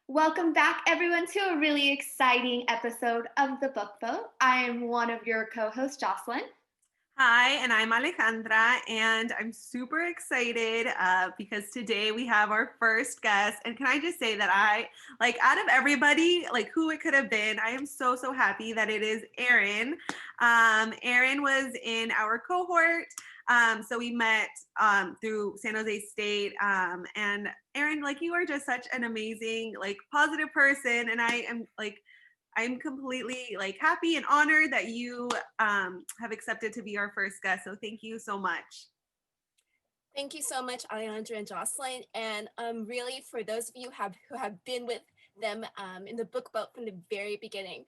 Welcome back, everyone, to a really exciting episode of the Book Boat. I am one of your co hosts, Jocelyn. Hi, and I'm Alejandra, and I'm super excited because today we have our first guest. And can I just say that out of everybody, who it could have been, I am so happy that it is Erin. Erin was in our cohort. So we met through San Jose State. And Erin, you are just such an amazing, positive person. And I'm completely happy and honored that you have accepted to be our first guest. So thank you so much. Thank you so much, Alejandra and Jocelyn. And really, for those of you who have been with them in the book boat from the very beginning,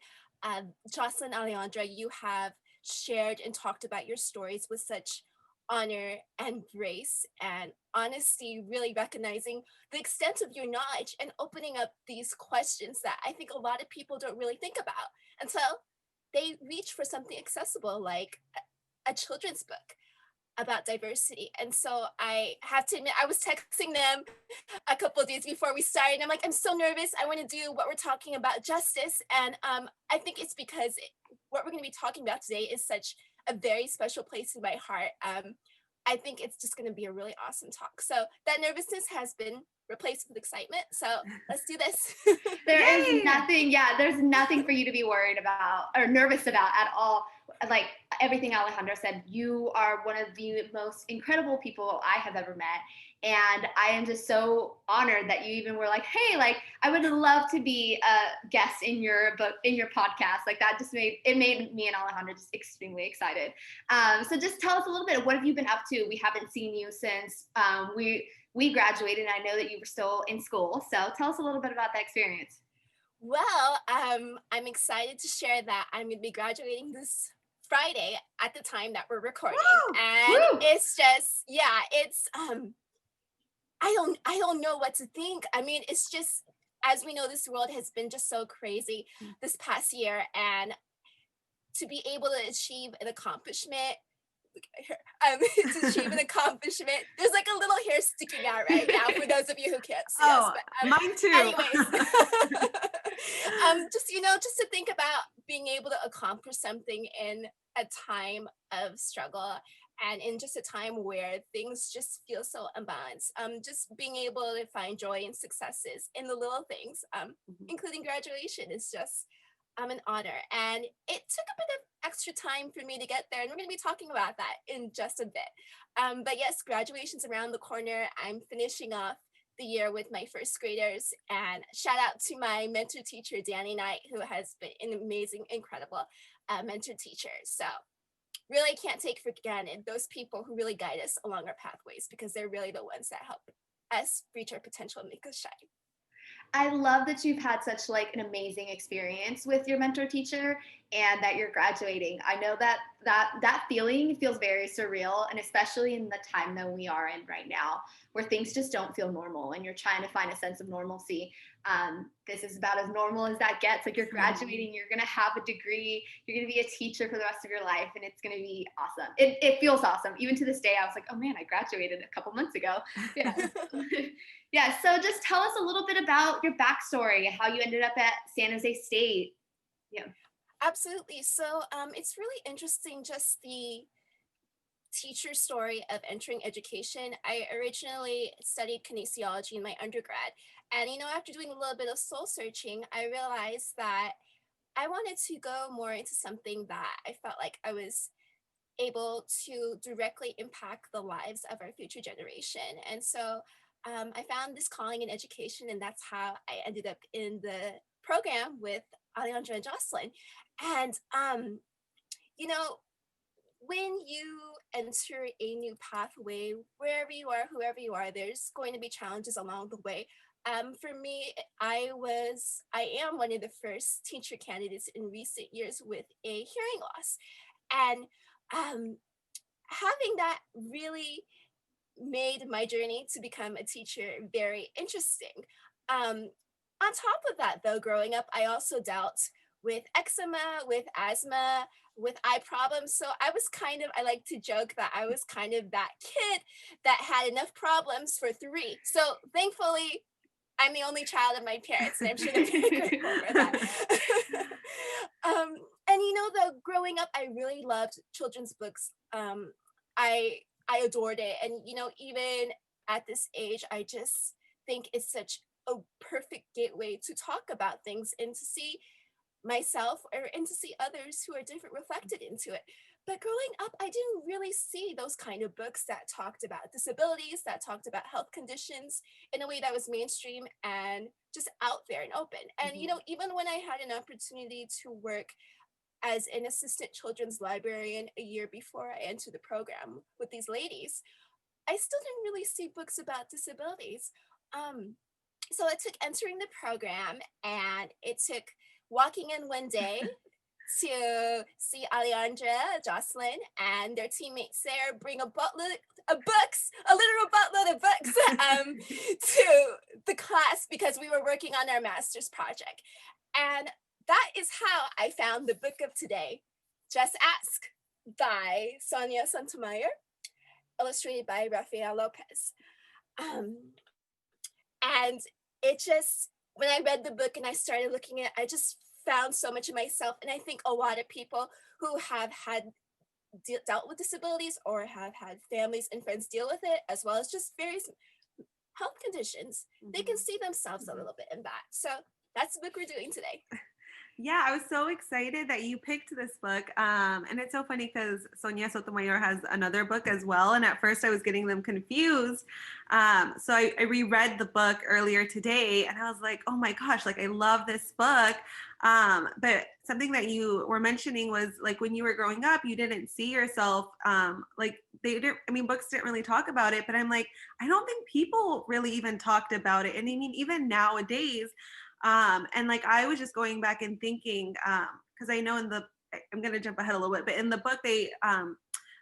Jocelyn, Alejandra, you have shared and talked about your stories with such honor and grace and honesty, really recognizing the extent of your knowledge and opening up these questions that I think a lot of people don't really think about until they reach for something accessible like a children's book about diversity. And so I have to admit, I was texting them a couple of days before we started. And I'm like, I'm so nervous. I want to do what we're talking about, justice. And I think it's because what we're going to be talking about today is such a very special place in my heart. I think it's just going to be a really awesome talk. So that nervousness has been replaced with excitement. So let's do this. There's nothing for you to be worried about or nervous about at all. Like everything Alejandra said, you are one of the most incredible people I have ever met. And I am just so honored that you even were like, hey, I would love to be a guest in your book, in your podcast. Like that just made me and Alejandra just extremely excited. So just tell us a little bit, what have you been up to? We haven't seen you since we graduated, and I know that you were still in school. So tell us a little bit about that experience. Well, I'm excited to share that I'm going to be graduating this Friday at the time that we're recording. Woo! And Woo! it's just, yeah, it's I don't know what to think. I mean, it's just, as we know, this world has been just so crazy this past year, and to be able to achieve an accomplishment, to achieve an accomplishment. There's like a little hair sticking out right now for those of you who can't see us. Oh, But mine too. anyways, just to think about being able to accomplish something in a time of struggle and in just a time where things just feel so unbalanced. Just being able to find joy and successes in the little things, including graduation, is just an honor. And it took a bit of extra time for me to get there. And we're going to be talking about that in just a bit. But yes, graduation's around the corner. I'm finishing off the year with my first graders. And shout out to my mentor teacher, Danny Knight, who has been an amazing, incredible mentor teacher. So really can't take for granted those people who really guide us along our pathways, because they're really the ones that help us reach our potential and make us shine. I love that you've had such an amazing experience with your mentor teacher and that you're graduating. I know that feeling feels very surreal, and especially in the time that we are in right now, where things just don't feel normal and you're trying to find a sense of normalcy. This is about as normal as that gets. Like, you're graduating, you're going to have a degree, you're going to be a teacher for the rest of your life, and it's going to be awesome. It feels awesome. Even to this day, I was like, oh man, I graduated a couple months ago. Yeah. Yeah, so just tell us a little bit about your backstory, how you ended up at San Jose State. Yeah. Absolutely. So it's really interesting, just the teacher story of entering education. I originally studied kinesiology in my undergrad. And, after doing a little bit of soul searching, I realized that I wanted to go more into something that I felt like I was able to directly impact the lives of our future generation. And so I found this calling in education, and that's how I ended up in the program with Alejandra and Jocelyn. And, you know, when you enter a new pathway, wherever you are, whoever you are, there's going to be challenges along the way. For me, I am one of the first teacher candidates in recent years with a hearing loss. And um, having that really made my journey to become a teacher very interesting. On top of that, though, growing up, I also dealt with eczema, with asthma, with eye problems. So I like to joke that I was kind of that kid that had enough problems for three. So thankfully, I'm the only child of my parents, and I'm sure they're very grateful for that. And though growing up, I really loved children's books. I I adored it, and even at this age, I just think it's such a perfect gateway to talk about things and to see myself and to see others who are different reflected into it. But growing up, I didn't really see those kind of books that talked about disabilities, that talked about health conditions in a way that was mainstream and just out there and open. And, even when I had an opportunity to work as an assistant children's librarian a year before I entered the program with these ladies, I still didn't really see books about disabilities. Um, so it took entering the program, and it took walking in one day to see Alejandra, Jocelyn, and their teammates there bring a buttload of books, a literal buttload of books, to the class because we were working on our master's project. And that is how I found the book of today, Just Ask, by Sonia Sotomayor, illustrated by Rafael Lopez. Um, and it just, when I read the book and I started looking at it, I just found so much of myself. And I think a lot of people who have had dealt with disabilities or have had families and friends deal with it, as well as just various health conditions, they can see themselves a little bit in that. So that's the book we're doing today. Yeah, I was so excited that you picked this book. And it's so funny because Sonia Sotomayor has another book as well. And at first I was getting them confused. So I reread the book earlier today and I was like, oh my gosh, like I love this book. But something that you were mentioning was like when you were growing up, you didn't see yourself like they didn't, I mean, books didn't really talk about it, but I'm like, I don't think people really even talked about it. And I mean, even nowadays, and like I was just going back and thinking, because I know I'm going to jump ahead a little bit, but in the book they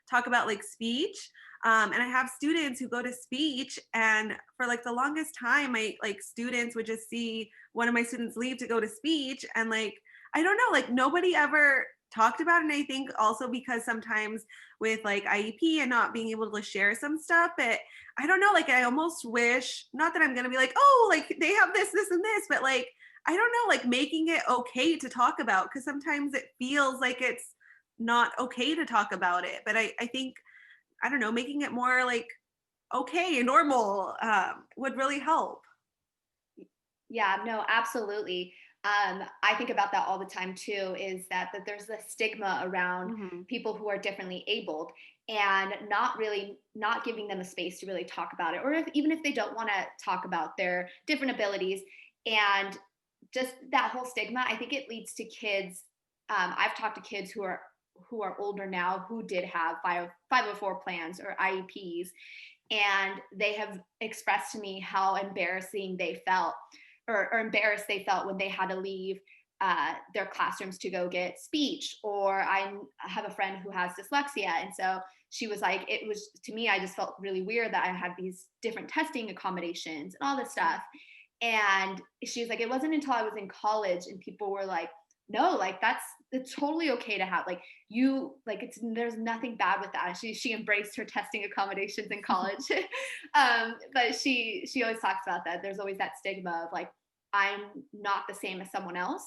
talk about like speech. And I have students who go to speech, and for like the longest time, students would just see one of my students leave to go to speech, and like I don't know, like nobody ever talked about it. And I think also because sometimes with like IEP and not being able to share some stuff, but I don't know, like I almost wish, not that I'm gonna be like, oh, like they have this, and this, but like I don't know, like making it okay to talk about, because sometimes it feels like it's not okay to talk about it. But I think, I don't know, making it more like okay and normal would really help. Yeah, no, absolutely. I think about that all the time too, is that there's a stigma around people who are differently abled and not giving them a space to really talk about it, or even if they don't want to talk about their different abilities. And just that whole stigma, I think it leads to kids. I've talked to kids who are older now who did have 504 plans or IEPs, and they have expressed to me how embarrassing they felt or embarrassed they felt when they had to leave their classrooms to go get speech. Or I have a friend who has dyslexia, and so she was like, it was, to me, I just felt really weird that I had these different testing accommodations and all this stuff. And she was like, it wasn't until I was in college and people were like, no, like it's totally okay to have, like, you, like, there's nothing bad with that. She embraced her testing accommodations in college. But she always talks about that. There's always that stigma of like, I'm not the same as someone else,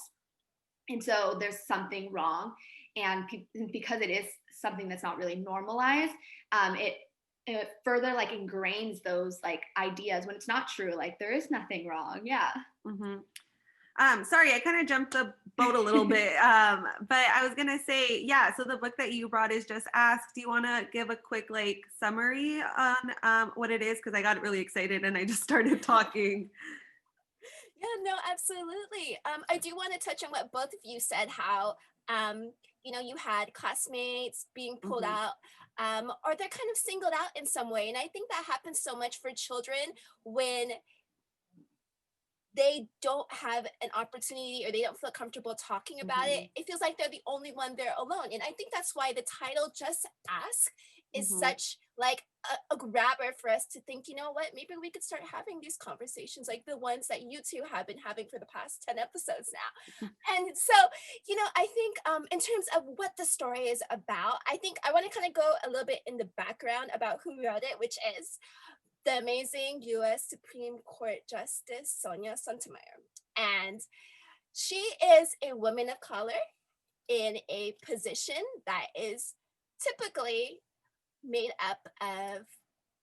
and so there's something wrong. And because it is something that's not really normalized, it further like ingrains those like ideas when it's not true. Like there is nothing wrong. Yeah. Sorry, I kind of jumped the boat a little bit, but I was gonna say, yeah. So the book that you brought is Just Ask. Do you want to give a quick like summary on what it is? Because I got really excited and I just started talking. Yeah, no, absolutely. I do want to touch on what both of you said, how you had classmates being pulled out, or they're kind of singled out in some way. And I think that happens so much for children when they don't have an opportunity or they don't feel comfortable talking about it. It feels like they're the only one there alone. And I think that's why the title Just Ask is such like a grabber for us to think, you know what, maybe we could start having these conversations like the ones that you two have been having for the past 10 episodes now. And so, I think in terms of what the story is about, I think I want to kind of go a little bit in the background about who wrote it, which is the amazing US Supreme Court Justice Sonia Sotomayor. And she is a woman of color in a position that is typically made up of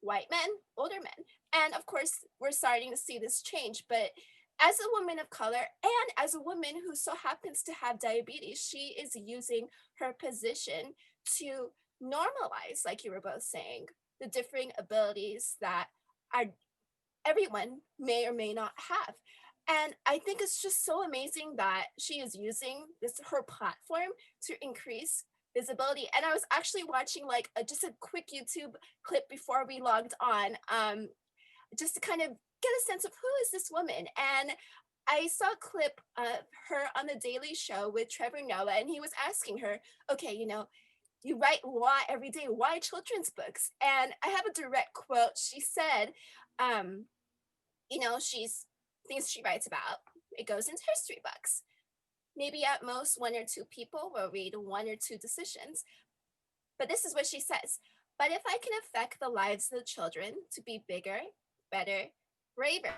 white men, older men. And of course, we're starting to see this change. But as a woman of color and as a woman who so happens to have diabetes, she is using her position to normalize, like you were both saying, the differing abilities that are everyone may or may not have. And I think it's just so amazing that she is using this her platform to increase visibility. And I was actually watching like just a quick YouTube clip before we logged on, just to kind of get a sense of who is this woman. And I saw a clip of her on the Daily Show with Trevor Noah, and he was asking her, okay, you write why every day, why children's books? And I have a direct quote. She said, um, she's things she writes about, it goes into history books. Maybe at most one or two people will read one or two decisions. But this is what she says. But if I can affect the lives of the children to be bigger, better, braver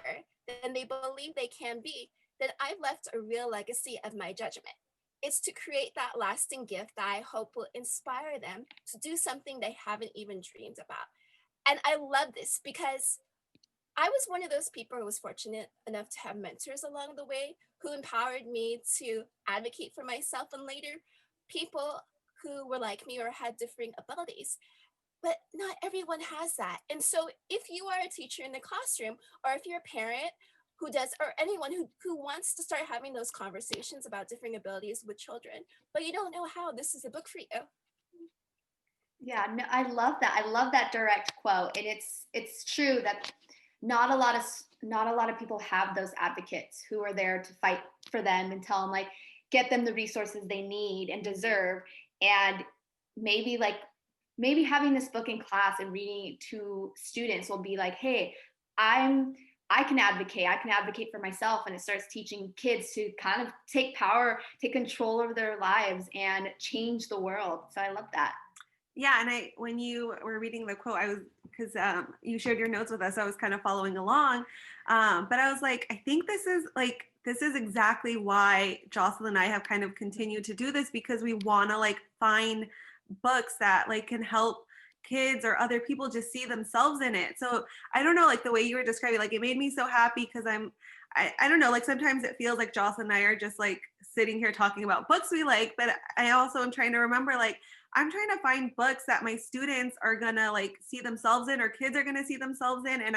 than they believe they can be, then I've left a real legacy of my judgment. It's to create that lasting gift that I hope will inspire them to do something they haven't even dreamed about. And I love this because I was one of those people who was fortunate enough to have mentors along the way who empowered me to advocate for myself, and later people who were like me or had differing abilities. But not everyone has that. And so if you are a teacher in the classroom, or if you're a parent who does, or anyone who wants to start having those conversations about differing abilities with children, but you don't know how, this is a book for you. Yeah, no, I love that. I love that direct quote. And it's true that not a lot of people have those advocates who are there to fight for them and tell them, like, get them the resources they need and deserve. And maybe having this book in class and reading it to students will be like, hey, I can advocate for myself. And it starts teaching kids to kind of take power, take control over their lives and change the world. So I love that. Yeah, and when you were reading the quote, I was, because you shared your notes with us, I was kind of following along, but I was like, I think this is exactly why Jocelyn and I have kind of continued to do this, because we want to like find books that like can help kids or other people just see themselves in it. So I don't know, like the way you were describing, like it made me so happy because I don't know, like sometimes it feels like Jocelyn and I are just like sitting here talking about books we like, but I also am trying to remember, like, I'm trying to find books that my students are gonna like see themselves in, or kids are gonna see themselves in. And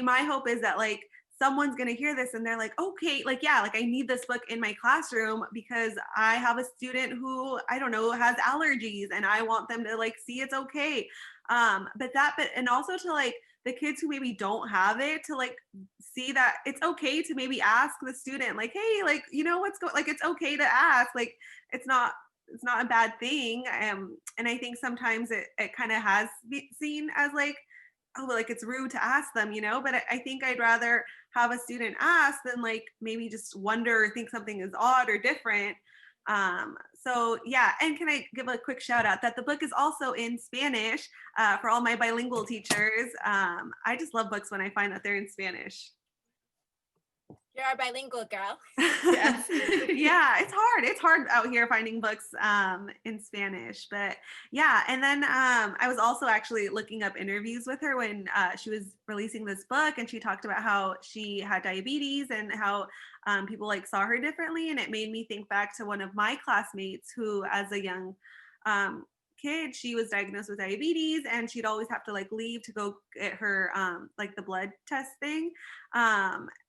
my hope is that like someone's gonna hear this and they're like, okay, like, yeah, like I need this book in my classroom because I have a student who, I don't know, has allergies and I want them to like see it's okay. And also to like the kids who maybe don't have it, to like see that it's okay to maybe ask the student, like, hey, like, what's going, like, it's okay to ask, like, it's not a bad thing. And I think sometimes it kind of has been seen as like, oh, like it's rude to ask them, but I think I'd rather have a student ask than like maybe just wonder or think something is odd or different. So yeah, and can I give a quick shout out that the book is also in Spanish for all my bilingual teachers. I just love books when I find that they're in Spanish. You're our bilingual girl. Yes. Yeah, it's hard out here finding books in Spanish, but yeah. And then I was also actually looking up interviews with her when she was releasing this book, and she talked about how she had diabetes and how people like saw her differently. And it made me think back to one of my classmates who, as a young kid, she was diagnosed with diabetes, and she'd always have to like leave to go get her like the blood test thing.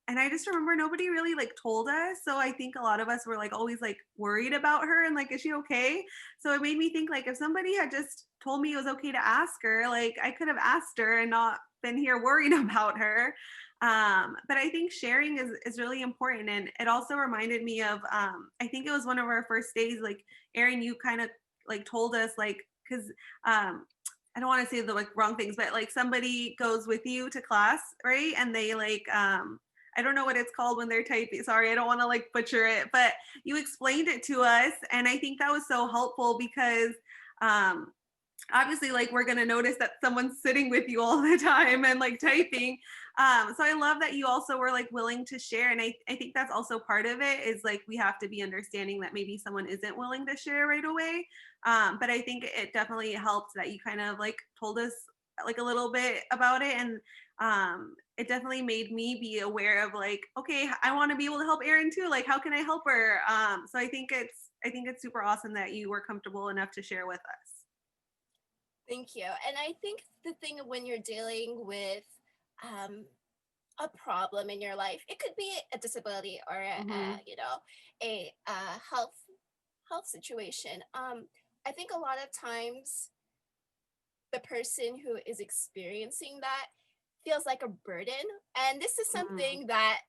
And I just remember nobody really like told us. So I think a lot of us were like always like worried about her and like, is she okay? So it made me think, like, if somebody had just told me it was okay to ask her, like I could have asked her and not been here worried about her. But I think sharing is really important. And it also reminded me of, I think it was one of our first days, like Erin, you kind of like told us, like, cause I don't want to say the like wrong things, but like somebody goes with you to class, right? And they like, I don't know what it's called when they're typing. Sorry, I don't want to like butcher it, but you explained it to us. And I think that was so helpful because obviously like we're going to notice that someone's sitting with you all the time and like typing. So I love that you also were like willing to share. And I think that's also part of it, is like we have to be understanding that maybe someone isn't willing to share right away. But I think it definitely helped that you kind of like told us like a little bit about it. And it definitely made me be aware of like, okay, I want to be able to help Erin too. Like, how can I help her? So I think it's super awesome that you were comfortable enough to share with us. Thank you. And I think the thing of when you're dealing with um, a problem in your life, it could be a disability or Mm-hmm. a health situation. I think a lot of times the person who is experiencing that feels like a burden. And this is Mm-hmm. something that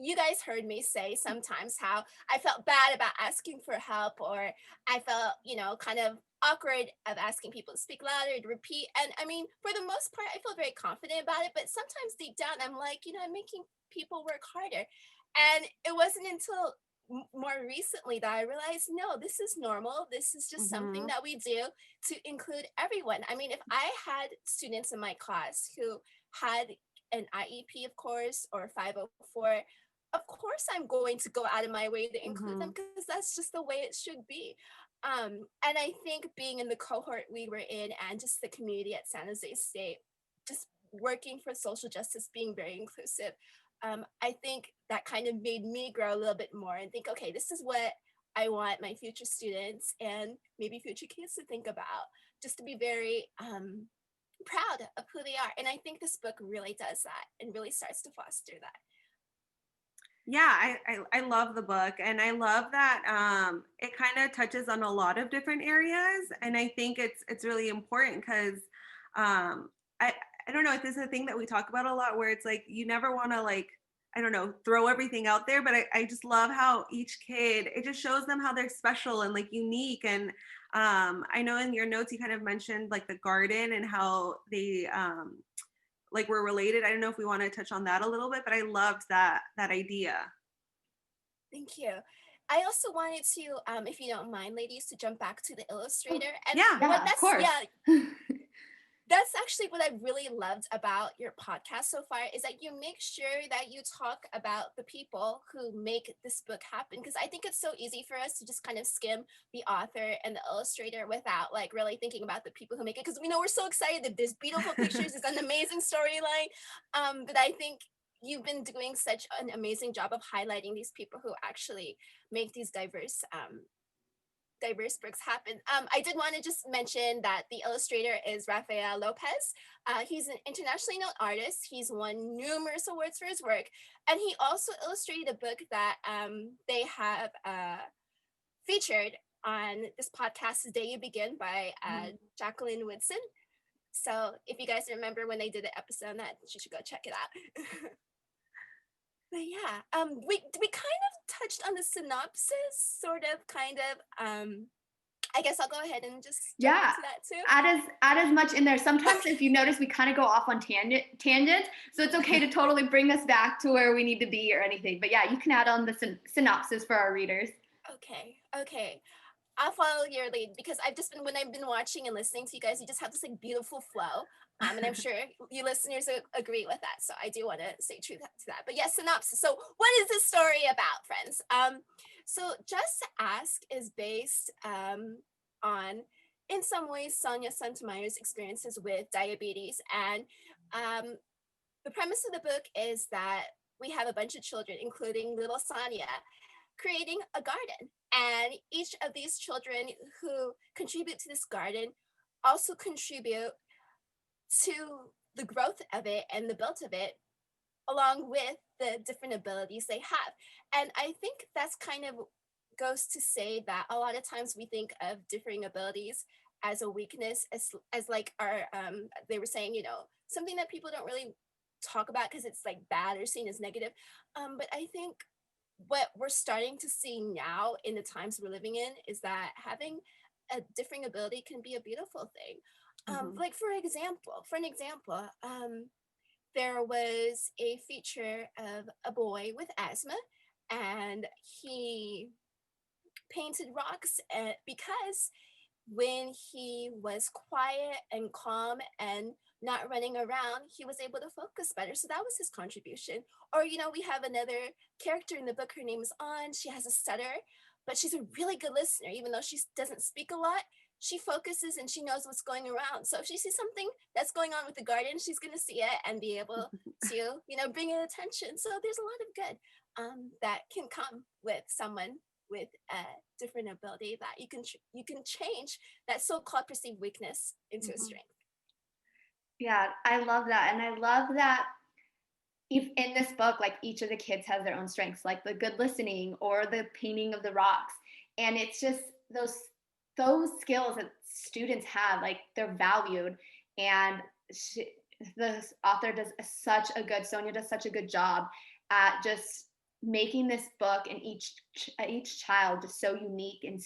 you guys heard me say sometimes, how I felt bad about asking for help, or I felt, kind of awkward of asking people to speak louder, to repeat. And I mean, for the most part, I feel very confident about it. But sometimes deep down, I'm like, I'm making people work harder. And it wasn't until more recently that I realized, no, this is normal. This is just something Mm-hmm. that we do to include everyone. I mean, if I had students in my class who had an IEP, of course, or 504, of course I'm going to go out of my way to include them, Mm-hmm. because that's just the way it should be. And I think being in the cohort we were in, and just the community at San Jose State, just working for social justice, being very inclusive, I think that kind of made me grow a little bit more and think, okay, this is what I want my future students and maybe future kids to think about, just to be very proud of who they are. And I think this book really does that and really starts to foster that. Yeah, I love the book, and I love that it kind of touches on a lot of different areas, and I think it's really important because um, I I don't know if this is a thing that we talk about a lot, where it's like you never want to like, I don't know, throw everything out there, but I just love how each kid, it just shows them how they're special and like unique. And I know in your notes you kind of mentioned like the garden and how they like we're related. I don't know if we want to touch on that a little bit, but I loved that idea. Thank you. I also wanted to, if you don't mind, ladies, to jump back to the Oh, illustrator. And Yeah. what yeah, of that's, course. yeah, that's actually what I really loved about your podcast so far, is that you make sure that you talk about the people who make this book happen. Because I think it's so easy for us to just kind of skim the author and the illustrator without like really thinking about the people who make it. Because we know we're so excited that there's beautiful pictures, it's an amazing storyline. But I think you've been doing such an amazing job of highlighting these people who actually make these diverse books happen. I did want to just mention that the illustrator is Rafael Lopez. He's an internationally known artist. He's won numerous awards for his work. And he also illustrated a book that they have featured on this podcast, The Day You Begin, by Jacqueline Woodson. So if you guys remember when they did an episode on that, you should go check it out. But yeah, we kind of touched on the synopsis, sort of, kind of. I guess I'll go ahead and just jump Yeah, into that too. add as much in there. Sometimes, if you notice, we kind of go off on tangents, so it's okay to totally bring us back to where we need to be or anything. But yeah, you can add on the synopsis for our readers. Okay. I'll follow your lead, because I've just been, when I've been watching and listening to you guys, you just have this like beautiful flow. And I'm sure you listeners agree with that. So I do want to stay true to that. But yes, synopsis. So what is this story about, friends? So Just Ask is based on, in some ways, Sonia Sotomayor's experiences with diabetes. And the premise of the book is that we have a bunch of children, including little Sonia, creating a garden. And each of these children who contribute to this garden also contribute to the growth of it and the build of it, along with the different abilities they have. And I think that's kind of goes to say that a lot of times we think of differing abilities as a weakness, as like our they were saying, something that people don't really talk about because it's like bad or seen as negative. But I think what we're starting to see now in the times we're living in is that having a differing ability can be a beautiful thing. Mm-hmm. Like for an example, there was a feature of a boy with asthma, and he painted rocks because when he was quiet and calm and not running around, he was able to focus better. So that was his contribution. Or, we have another character in the book. Her name is An. She has a stutter, but she's a really good listener. Even though she doesn't speak a lot, she focuses and she knows what's going around. So if she sees something that's going on with the garden, she's going to see it and be able to, bring it attention. So there's a lot of good that can come with someone with a different ability, that you can change that so-called perceived weakness into a strength. Yeah, I love that. And I love that in this book, like each of the kids has their own strengths, like the good listening or the painting of the rocks. And it's just those skills that students have, like they're valued. And the author does Sonia does such a good job at just making this book and each child just so unique and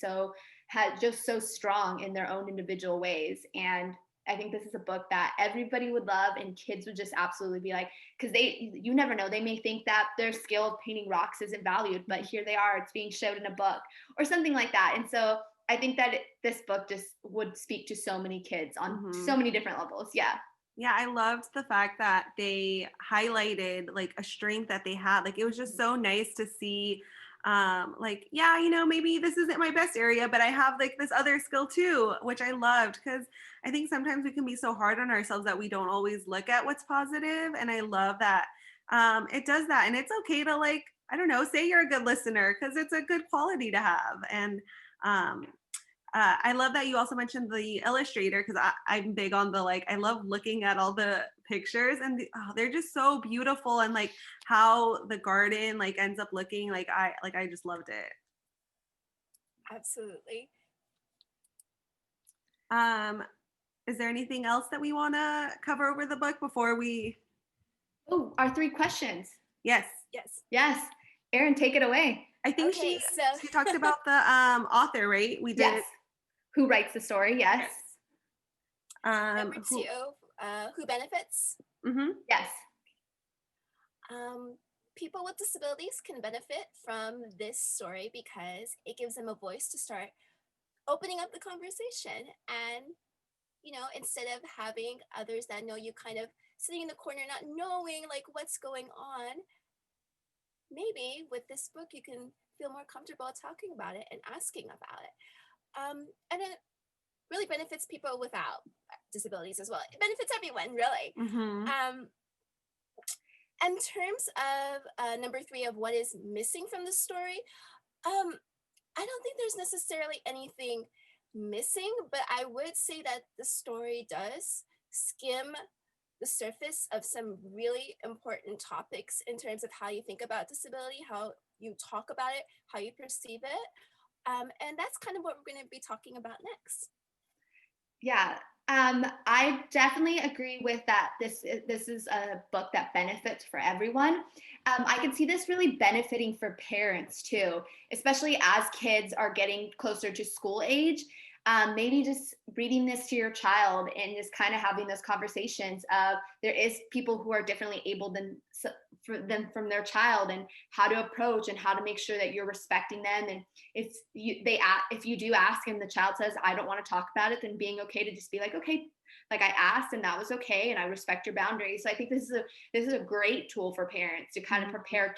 just so strong in their own individual ways. And I think this is a book that everybody would love and kids would just absolutely be like, because you never know, they may think that their skill of painting rocks isn't valued, but here they are, it's being showed in a book or something like that. And so I think that this book just would speak to so many kids on so many different levels. Yeah. Yeah, I loved the fact that they highlighted like a strength that they had. Like it was just so nice to see like, yeah, maybe this isn't my best area, but I have like this other skill too, which I loved, because I think sometimes we can be so hard on ourselves that we don't always look at what's positive. And I love that it does that. And it's okay to, like, I don't know, say you're a good listener, because it's a good quality to have. And um, I love that you also mentioned the illustrator, because I'm big on the, like, I love looking at all the pictures, and they're just so beautiful, and like how the garden like ends up looking, like I just loved it. Absolutely. Is there anything else that we want to cover over the book before we? Oh, our 3 questions. Yes. Yes. Erin, take it away. I think she talked about the author, right? We did. Yes. Who writes the story? Yes. Number 2, who benefits? Yes. People with disabilities can benefit from this story because it gives them a voice to start opening up the conversation. And, instead of having others that know you kind of sitting in the corner, not knowing like what's going on, maybe with this book, you can feel more comfortable talking about it and asking about it. And it really benefits people without disabilities as well. It benefits everyone, really. In terms of number 3 of what is missing from the story, I don't think there's necessarily anything missing, but I would say that the story does skim the surface of some really important topics in terms of how you think about disability, how you talk about it, how you perceive it. And that's kind of what we're going to be talking about next. Yeah, I definitely agree with that. This is a book that benefits for everyone. I can see this really benefiting for parents too, especially as kids are getting closer to school age. Maybe just reading this to your child and just kind of having those conversations of there is people who are differently able than from their child, and how to approach and how to make sure that you're respecting them. And if you do ask and the child says, I don't want to talk about it, then being okay to just be like, okay, like I asked and that was okay, and I respect your boundaries. So I think this is a great tool for parents to kind of prepare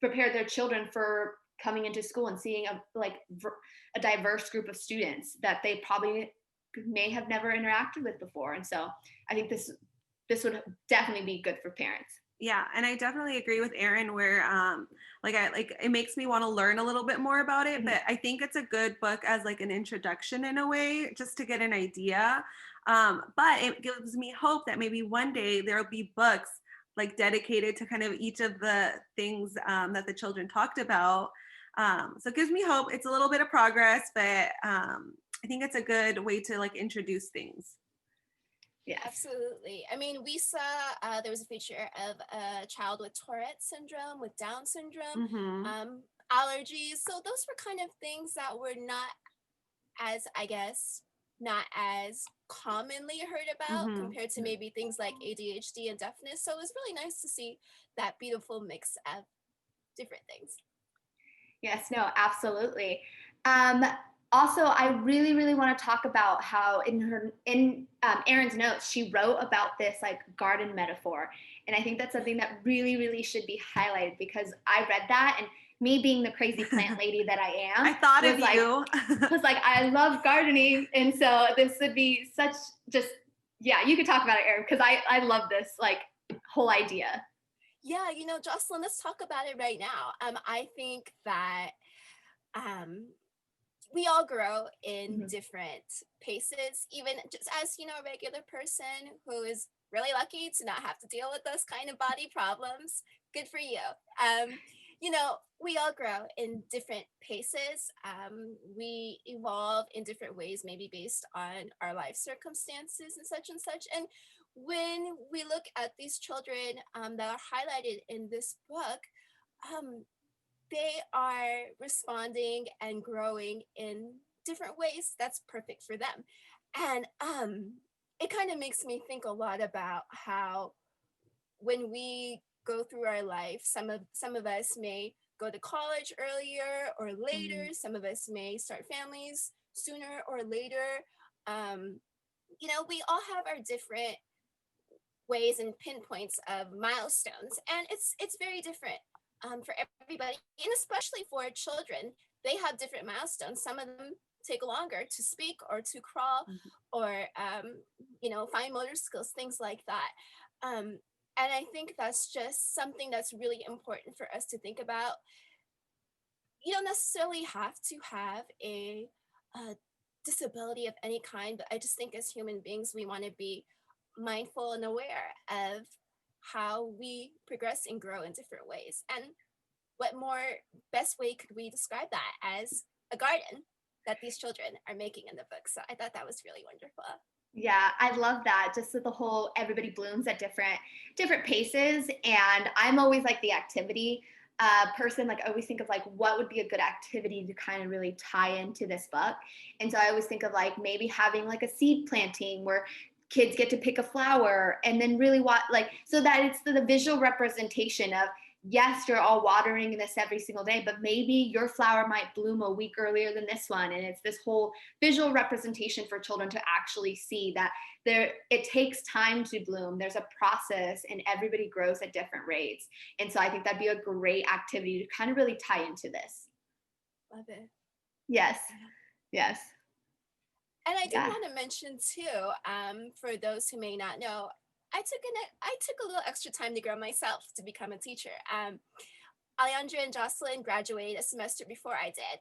their children for coming into school and seeing a diverse group of students that they probably may have never interacted with before. And so I think this would definitely be good for parents. Yeah, and I definitely agree with Erin where it makes me want to learn a little bit more about it, but I think it's a good book as like an introduction in a way, just to get an idea. But it gives me hope that maybe one day there'll be books like dedicated to kind of each of the things that the children talked about. So it gives me hope. It's a little bit of progress, but I think it's a good way to like introduce things. Yeah, absolutely. I mean, we saw there was a feature of a child with Tourette syndrome, with Down syndrome, allergies. So those were kind of things that were not as commonly heard about compared to maybe things like ADHD and deafness. So it was really nice to see that beautiful mix of different things. Yes, no, absolutely. Also, I really, really want to talk about how in Erin's notes, she wrote about this like garden metaphor. And I think that's something that really, really should be highlighted, because I read that, and me being the crazy plant lady that I am, I thought was of like, you. was like, I love gardening. And so this would be such just, yeah, you could talk about it, Erin, because I love this like whole idea. Yeah, Jocelyn, let's talk about it right now. I think that we all grow in Mhm. different paces, even just as, a regular person who is really lucky to not have to deal with those kind of body problems. Good for you. Um, we all grow in different paces. We evolve in different ways, maybe based on our life circumstances and such and such. And when we look at these children that are highlighted in this book, um, they are responding and growing in different ways that's perfect for them. And it kind of makes me think a lot about how when we go through our life, some of us may go to college earlier or later, some of us may start families sooner or later. um, we all have our different ways and pinpoints of milestones, and it's very different for everybody, and especially for children. They have different milestones. Some of them take longer to speak or to crawl, or fine motor skills, things like that. And I think that's just something that's really important for us to think about. You don't necessarily have to have a disability of any kind, but I just think as human beings, we want to be mindful and aware of how we progress and grow in different ways. And what more best way could we describe that as a garden that these children are making in the book? So I thought that was really wonderful. Yeah, I love that. Just that the whole everybody blooms at different paces, and I'm always like the activity person. Like I always think of like what would be a good activity to kind of really tie into this book, and so I always think of like maybe having like a seed planting where kids get to pick a flower and then really like so that it's the visual representation of, yes, you're all watering this every single day, but maybe your flower might bloom a week earlier than this one. And it's this whole visual representation for children to actually see that it takes time to bloom. There's a process, and everybody grows at different rates. And so I think that'd be a great activity to kind of really tie into this. Love it. Yes. Yes. And I do Yeah. want to mention too, for those who may not know, I took a little extra time to grow myself to become a teacher. Alejandra and Jocelyn graduated a semester before I did,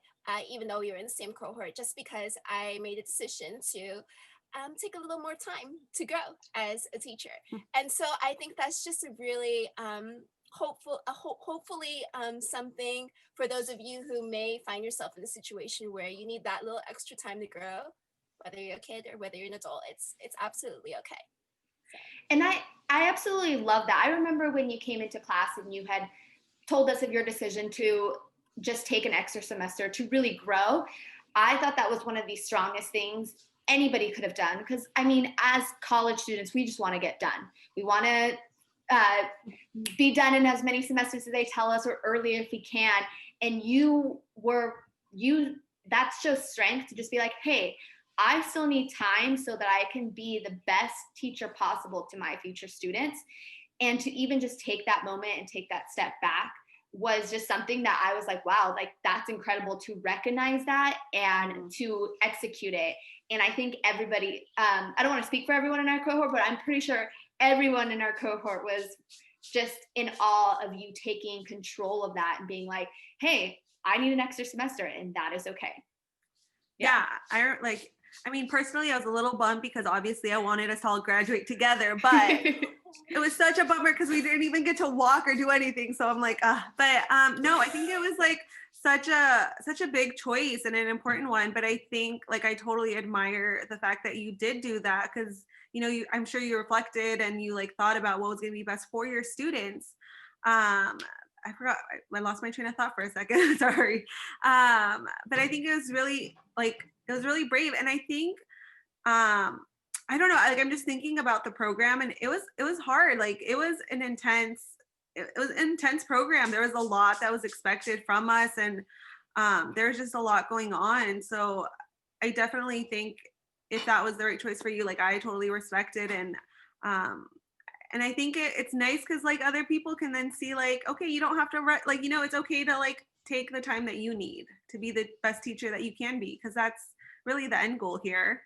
even though we were in the same cohort, just because I made a decision to take a little more time to grow as a teacher. And so I think that's just a really hopefully something for those of you who may find yourself in a situation where you need that little extra time to grow, whether you're a kid or whether you're an adult. It's absolutely okay. And I absolutely love that. I remember when you came into class and you had told us of your decision to just take an extra semester to really grow. I thought that was one of the strongest things anybody could have done, because I mean, as college students, we just want to get done. We want to be done in as many semesters as they tell us, or earlier if we can. And that's just strength to just be like, hey, I still need time so that I can be the best teacher possible to my future students. And to even just take that moment and take that step back was just something that I was like, wow, like that's incredible to recognize that and to execute it. And I think everybody, I don't want to speak for everyone in our cohort, but I'm pretty sure everyone in our cohort was just in awe of you taking control of that and being like, hey, I need an extra semester, and that is okay. Yeah, I mean, personally, I was a little bummed because obviously I wanted us to all graduate together, but it was such a bummer because we didn't even get to walk or do anything. So I'm like, but no, I think it was like such a big choice and an important one. But I think like I totally admire the fact that you did do that, because I'm sure you reflected and you like thought about what was going to be best for your students. I forgot. I lost my train of thought for a second. Sorry. But I think it was really brave. And I think, I don't know, like I'm just thinking about the program, and it was hard. Like it was an intense program. There was a lot that was expected from us, and there was just a lot going on. And so I definitely think if that was the right choice for you, like I totally respect it. And I think it's nice because like other people can then see like, okay, you don't have to like, you know, it's okay to like take the time that you need to be the best teacher that you can be, because that's really the end goal here.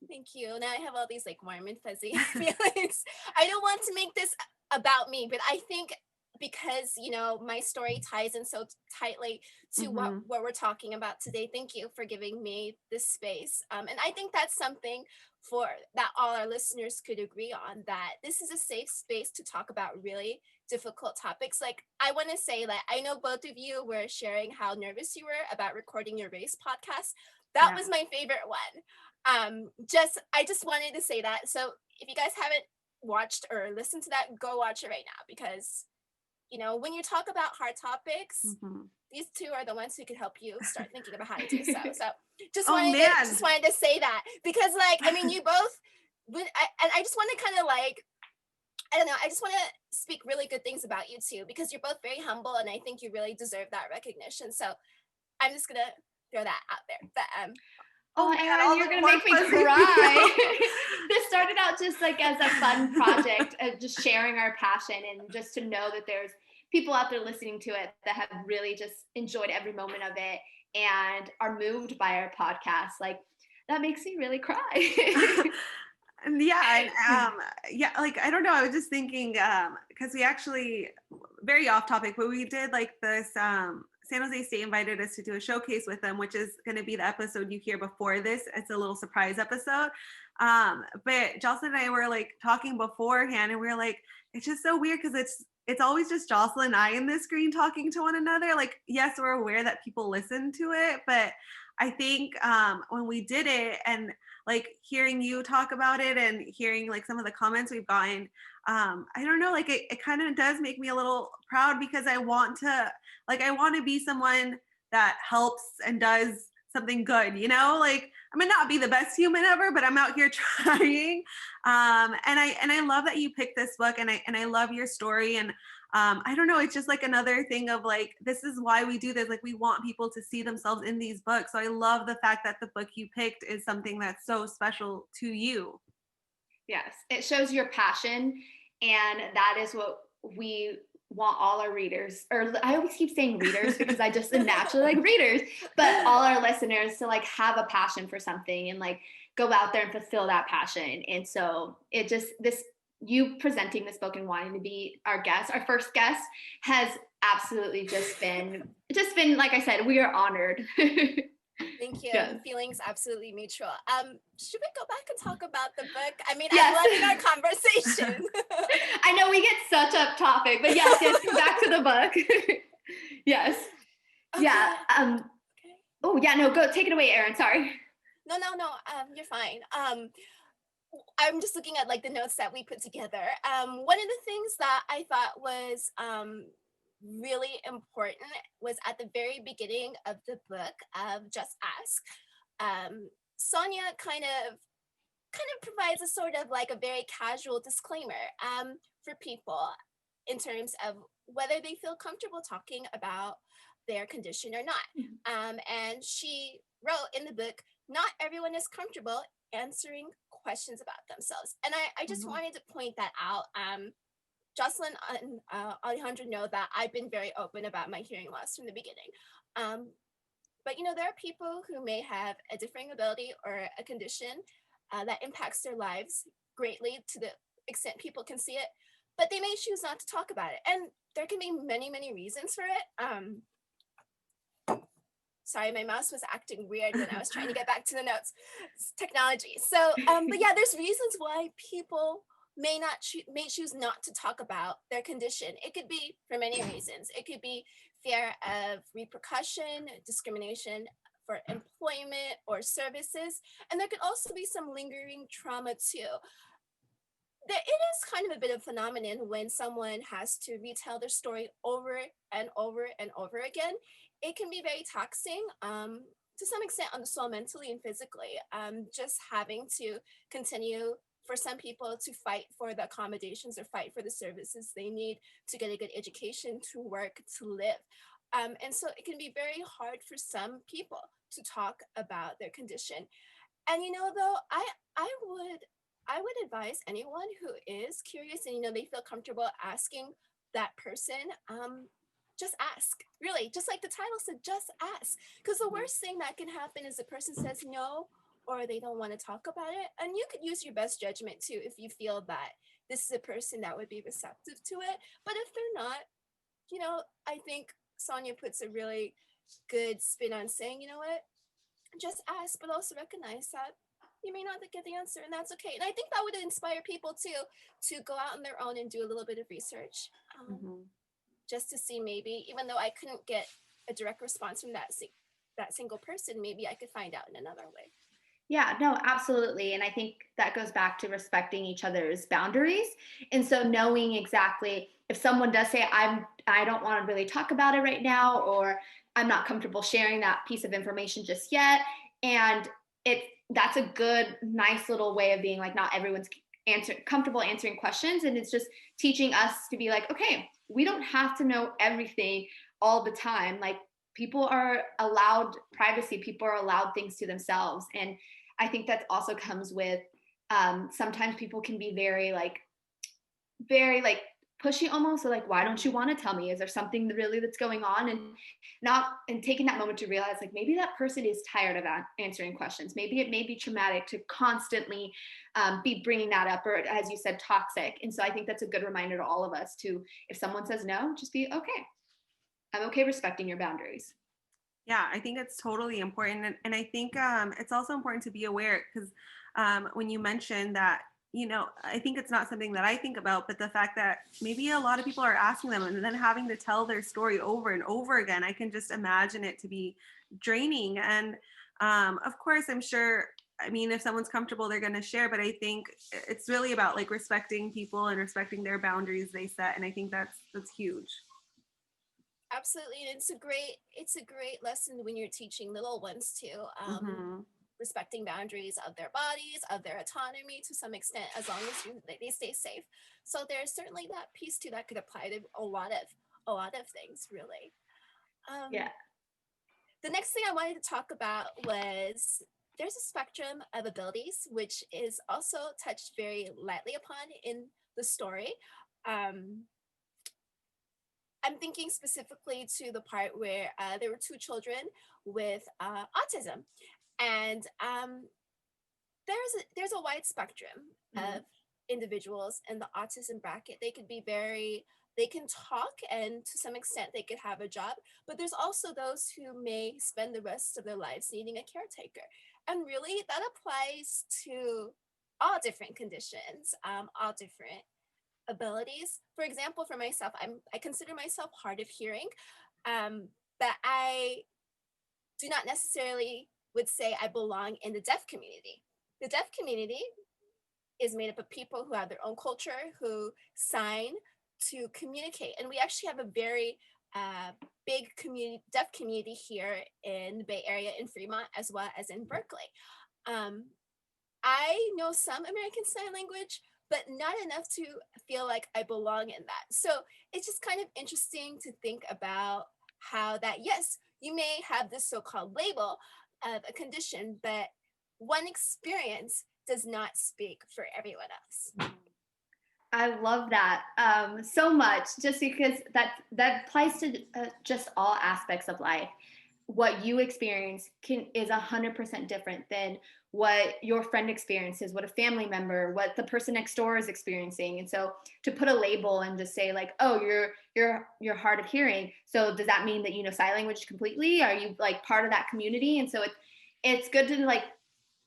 Thank you. Now I have all these like warm and fuzzy feelings. I don't want to make this about me, but I think because my story ties in so tightly to Mm-hmm. what we're talking about today. Thank you for giving me this space. And I think that's something for that all our listeners could agree on, that this is a safe space to talk about really difficult topics. Like I want to say that I know both of you were sharing how nervous you were about recording your race podcast. That was my favorite one. I just wanted to say that. So if you guys haven't watched or listened to that, go watch it right now, because when you talk about hard topics, these two are the ones who could help you start thinking about how to do so. So just wanted to say that, because like, I mean, you both, and I just want to kind of like, I don't know, I just want to speak really good things about you too, because you're both very humble and I think you really deserve that recognition. So I'm just going to throw that out there. But oh, Erin, you're gonna make me cry. This started out just like as a fun project of just sharing our passion, and just to know that there's people out there listening to it that have really just enjoyed every moment of it and are moved by our podcast. Like that makes me really cry. Yeah, like I don't know, I was just thinking because we actually, very off topic, but we did like this San Jose State invited us to do a showcase with them, which is going to be the episode you hear before this. It's a little surprise episode. But Jocelyn and I were like talking beforehand, and we were like, it's just so weird because it's always just Jocelyn and I in the screen talking to one another. Like, yes, we're aware that people listen to it, but I think when we did it and like hearing you talk about it and hearing like some of the comments we've gotten, I don't know, like it kind of does make me a little proud, because I want to be someone that helps and does something good, like I may not be the best human ever, but I'm out here trying. And I love that you picked this book, and I love your story. And I don't know, it's just like another thing of like, this is why we do this. Like we want people to see themselves in these books. So I love the fact that the book you picked is something that's so special to you. Yes, it shows your passion, and that is what we want all our readers, or I always keep saying readers because I just naturally like readers, but all our listeners to like have a passion for something and like go out there and fulfill that passion. And so it just, you presenting this book and wanting to be our first guest, has absolutely just been like I said, we are honored. Thank you. Yes. Feelings absolutely mutual. Should we go back and talk about the book? I mean, yes. I'm loving our conversation. I know we get such off topic, but yes, go back to the book. Yes. Okay. Yeah. Okay. Oh yeah, no, go take it away, Erin. Sorry. No. You're fine. I'm just looking at like the notes that we put together. One of the things that I thought was really important was at the very beginning of the book of Just Ask. Sonia kind of provides a sort of like a very casual disclaimer for people in terms of whether they feel comfortable talking about their condition or not. And she wrote in the book, not everyone is comfortable answering questions about themselves. And I just wanted to point that out. Jocelyn and Alejandro know that I've been very open about my hearing loss from the beginning. But there are people who may have a differing ability or a condition that impacts their lives greatly to the extent people can see it, but they may choose not to talk about it. And there can be many, many reasons for it. Sorry, my mouse was acting weird when I was trying to get back to the notes. It's technology. So, but yeah, there's reasons why people may choose not to talk about their condition. It could be for many reasons. It could be fear of repercussion, discrimination for employment or services, and there could also be some lingering trauma too. It is kind of a bit of a phenomenon when someone has to retell their story over and over and over again. It can be very taxing to some extent on the soul, mentally and physically. Just having to continue, for some people, to fight for the accommodations or fight for the services they need to get a good education, to work, to live. And so it can be very hard for some people to talk about their condition. And though I would I would advise anyone who is curious and they feel comfortable asking that person, just ask. Really, just like the title said, just ask. Because the worst thing that can happen is the person says no or they don't want to talk about it. And you could use your best judgment too if you feel that this is a person that would be receptive to it. But if they're not, I think Sonia puts a really good spin on saying, what, just ask, but also recognize that you may not get the answer, and that's okay. And I think that would inspire people too to go out on their own and do a little bit of research, just to see, maybe even though I couldn't get a direct response from that single person, maybe I could find out in another way. Yeah, no, absolutely. And I think that goes back to respecting each other's boundaries. And so knowing exactly if someone does say, I don't want to really talk about it right now, or I'm not comfortable sharing that piece of information just yet. And that's a good, nice little way of being like, not everyone's comfortable answering questions. And it's just teaching us to be like, okay, we don't have to know everything all the time. Like, people are allowed privacy, people are allowed things to themselves. And I think that also comes with sometimes people can be very pushy almost. So like, why don't you want to tell me? Is there something really that's going on? And taking that moment to realize like, maybe that person is tired of answering questions. Maybe it may be traumatic to constantly be bringing that up, or as you said, toxic. And so I think that's a good reminder to all of us to, if someone says no, just be okay. I'm okay respecting your boundaries. Yeah, I think it's totally important. And I think it's also important to be aware, because when you mentioned that, I think it's not something that I think about, but the fact that maybe a lot of people are asking them and then having to tell their story over and over again, I can just imagine it to be draining. And of course, I'm sure, I mean, if someone's comfortable, they're going to share, but I think it's really about like respecting people and respecting their boundaries they set. And I think that's huge. Absolutely. And it's a great lesson when you're teaching little ones too. Respecting boundaries of their bodies, of their autonomy to some extent, as long as they stay safe. So there's certainly that piece too that could apply to a lot of things, really. Yeah. The next thing I wanted to talk about was, there's a spectrum of abilities, which is also touched very lightly upon in the story. I'm thinking specifically to the part where there were two children with autism, and there's a wide spectrum of individuals in the autism bracket. They can talk, and to some extent they could have a job, but there's also those who may spend the rest of their lives needing a caretaker. And really that applies to all different conditions, all different abilities. For example, for myself, I consider myself hard of hearing, but I do not necessarily would say I belong in the deaf community. The deaf community is made up of people who have their own culture, who sign to communicate. And we actually have a very big deaf community here in the Bay Area, in Fremont, as well as in Berkeley. I know some American Sign Language, but not enough to feel like I belong in that. So it's just kind of interesting to think about how that, yes, you may have this so-called label of a condition, but one experience does not speak for everyone else. I love that so much, just because that applies to just all aspects of life. What you experience is 100% different than what your friend experiences, what a family member, what the person next door is experiencing. And so to put a label and just say like, oh, you're hard of hearing, so does that mean that you know sign language completely? Are you like part of that community? And so it's good to like,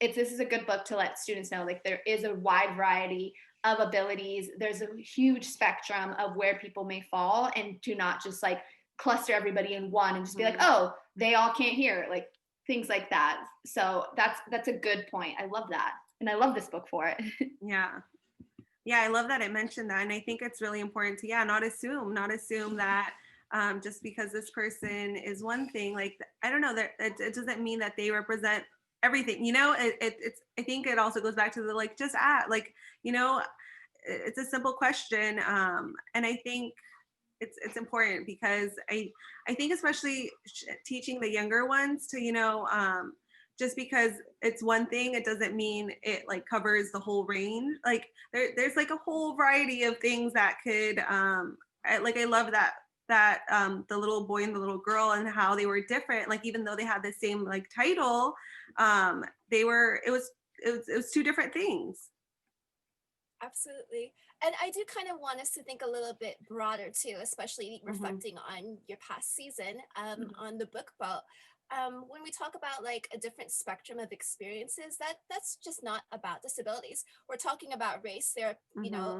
this is a good book to let students know like there is a wide variety of abilities. There's a huge spectrum of where people may fall, and do not just like cluster everybody in one and just be like, oh, they all can't hear, like things like that. So that's a good point. I love that. And I love this book for it. Yeah, I love that it mentioned that. And I think it's really important to, not assume that just because this person is one thing, like, I don't know, that it doesn't mean that they represent everything, it's, I think it also goes back to the, like, just ask, like, it's a simple question. And I think it's important because I think especially teaching the younger ones to, just because it's one thing, it doesn't mean it like covers the whole range. Like there's like a whole variety of things that could I love that the little boy and the little girl and how they were different. Like even though they had the same like title, they were it was two different things. Absolutely. And I do kind of want us to think a little bit broader too, especially reflecting on your past season on the book boat. When we talk about like a different spectrum of experiences, that's just not about disabilities. We're talking about race. There are,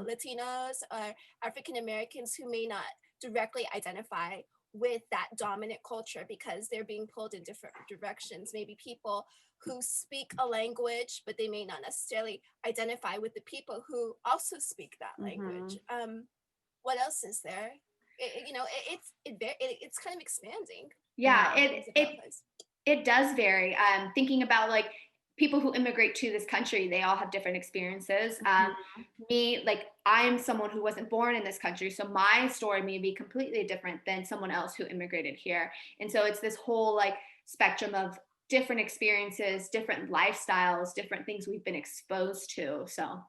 Latinos or African Americans who may not directly identify with that dominant culture because they're being pulled in different directions. Maybe people who speak a language, but they may not necessarily identify with the people who also speak that language. What else is there? It's kind of expanding. Yeah, it does vary. Thinking about like people who immigrate to this country, they all have different experiences. Me, like I am someone who wasn't born in this country, so my story may be completely different than someone else who immigrated here. And so it's this whole like spectrum of different experiences, different lifestyles, different things we've been exposed to. So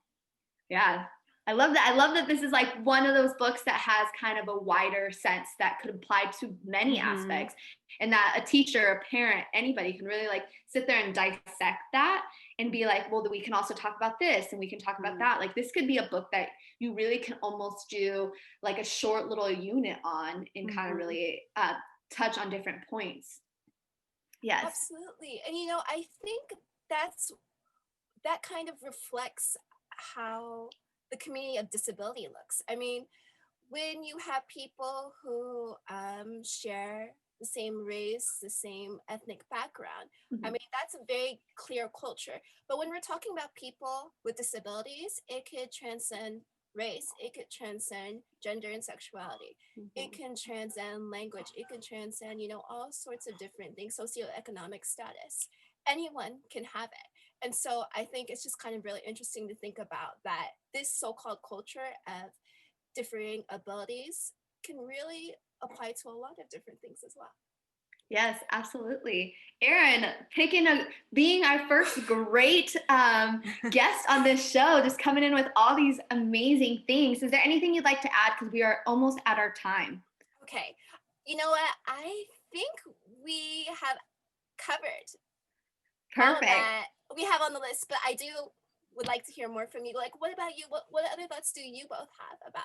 yeah, I love that. I love that this is like one of those books that has kind of a wider sense that could apply to many aspects, and that a teacher, a parent, anybody can really like sit there and dissect that and be like, well, we can also talk about this and we can talk about that. Like this could be a book that you really can almost do like a short little unit on and kind of really touch on different points. Yes. Absolutely. And I think that kind of reflects how the community of disability looks. I mean, when you have people who share the same race, the same ethnic background, I mean, that's a very clear culture. But when we're talking about people with disabilities, it could transcend race, it could transcend gender and sexuality, it can transcend language, it can transcend, all sorts of different things, socioeconomic status. Anyone can have it. And so I think it's just kind of really interesting to think about that this so-called culture of differing abilities can really apply to a lot of different things as well. Yes, absolutely. Erin, being our first great guest on this show, just coming in with all these amazing things. Is there anything you'd like to add? Because we are almost at our time. Okay. You know what? I think we have covered all that we have on the list, but I would like to hear more from you. Like, what about you? What other thoughts do you both have about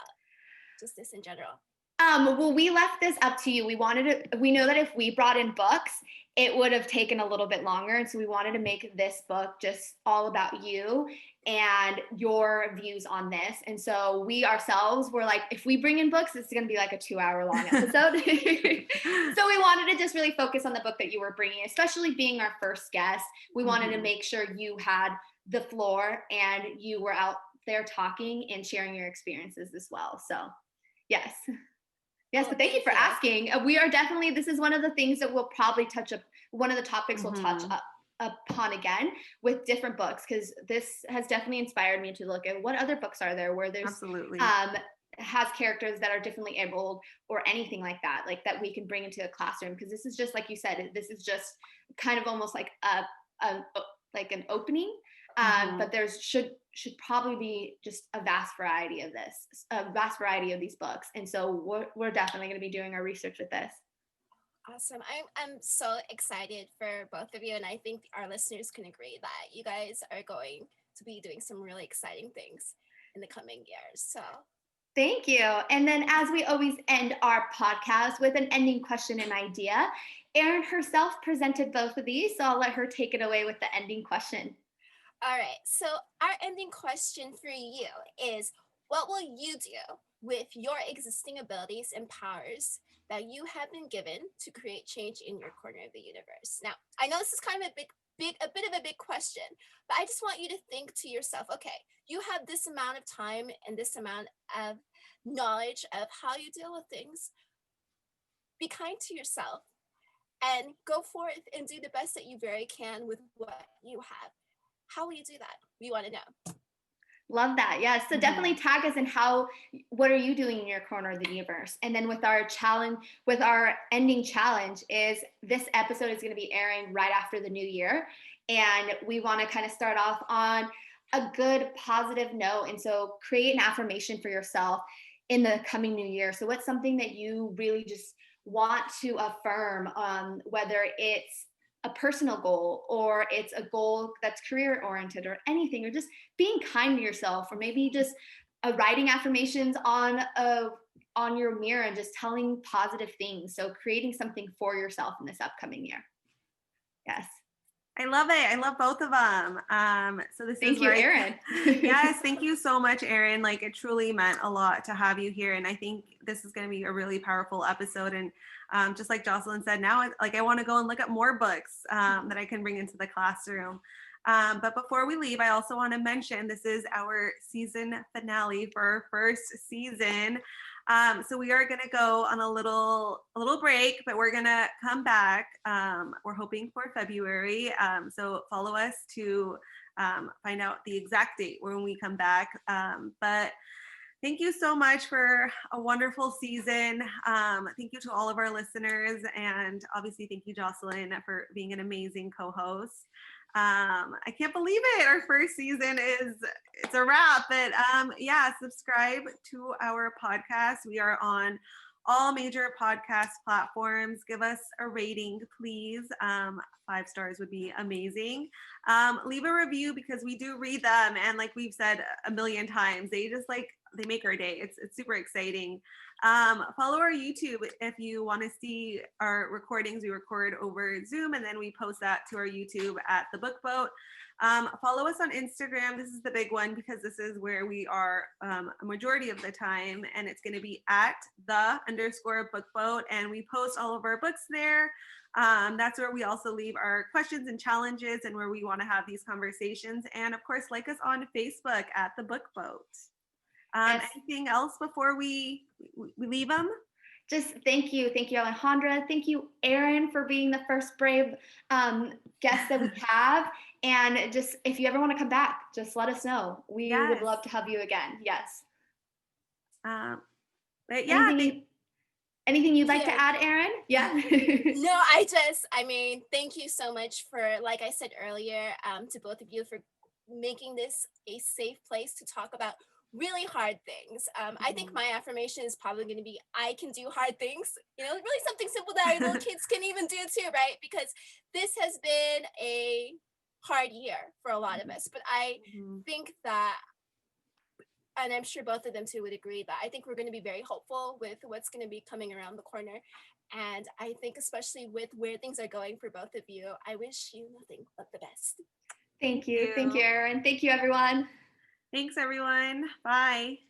just this in general? Well, we left this up to you. We know that if we brought in books, it would have taken a little bit longer. And so we wanted to make this book just all about you and your views on this. And so we ourselves were like, if we bring in books, this is going to be like a 2-hour long episode. So we wanted to just really focus on the book that you were bringing, especially being our first guest. We wanted to make sure you had the floor and you were out there talking and sharing your experiences as well. So yes. Yes, but thank you for asking. We are definitely, this is one of the things that we'll probably one of the topics we'll touch upon again with different books, because this has definitely inspired me to look at what other books are there where there's has characters that are differently abled or anything like that we can bring into a classroom, because this is just like you said, this is just kind of almost like an opening. But there should probably be just a vast variety of these books. And so we're definitely going to be doing our research with this. Awesome. I'm so excited for both of you. And I think our listeners can agree that you guys are going to be doing some really exciting things in the coming years. So thank you. And then as we always end our podcast with an ending question and idea, Erin herself presented both of these. So I'll let her take it away with the ending question. All right, so our ending question for you is, what will you do with your existing abilities and powers that you have been given to create change in your corner of the universe? Now, I know this is kind of a bit of a big question, but I just want you to think to yourself, okay, you have this amount of time and this amount of knowledge of how you deal with things. Be kind to yourself and go forth and do the best that you very can with what you have. How will you do that? We want to know. Love that. Yeah. So definitely tag us in what are you doing in your corner of the universe? And then with our challenge, with our ending challenge is this episode is going to be airing right after the new year. And we want to kind of start off on a good positive note. And so create an affirmation for yourself in the coming new year. So what's something that you really just want to affirm, whether it's a personal goal or it's a goal that's career oriented or anything, or just being kind to yourself, or maybe just writing affirmations on your mirror and just telling positive things. So creating something for yourself in this upcoming year. Yes. I love it. I love both of them. So this Thank is you, where Erin. yes, thank you so much, Erin. Like it truly meant a lot to have you here. And I think this is going to be a really powerful episode. And just like Jocelyn said, now like I want to go and look at more books that I can bring into the classroom. But before we leave, I also want to mention this is our season finale for our first season. So we are going to go on a little break, but we're going to come back. We're hoping for February. So follow us to find out the exact date when we come back. But thank you so much for a wonderful season. Thank you to all of our listeners. And obviously, thank you, Jocelyn, for being an amazing co-host. I can't believe it. Our first season it's a wrap, but yeah, subscribe to our podcast. We are on all major podcast platforms. Give us a rating, please. 5 stars would be amazing. Leave a review because we do read them. And like we've said a million times, they make our day. It's super exciting. Follow our YouTube if you want to see our recordings. We record over Zoom and then we post that to our YouTube at The Book Boat. Follow us on Instagram. This is the big one because this is where we are a majority of the time, and it's going to be at @the_bookboat, and we post all of our books there. That's where we also leave our questions and challenges and where we want to have these conversations. And of course, like us on Facebook at The Book Boat. Yes. Anything else before we leave them? Just thank you, Alejandra. Thank you, Erin, for being the first brave guest that we have. And just if you ever want to come back, just let us know. We would love to have you again. Yes. But yeah. Anything you'd like to add, Erin? Yeah. No, thank you so much for, like I said earlier, to both of you for making this a safe place to talk about really hard things. I think my affirmation is probably going to be, I can do hard things, really something simple that our little kids can even do too, right? Because this has been a hard year for a lot of us, but I think that, and I'm sure both of them too would agree, that I think we're going to be very hopeful with what's going to be coming around the corner. And I think especially with where things are going for both of you, I wish you nothing but the best. Thank you. Thank you, Erin. Thank you, everyone. Thanks, everyone. Bye.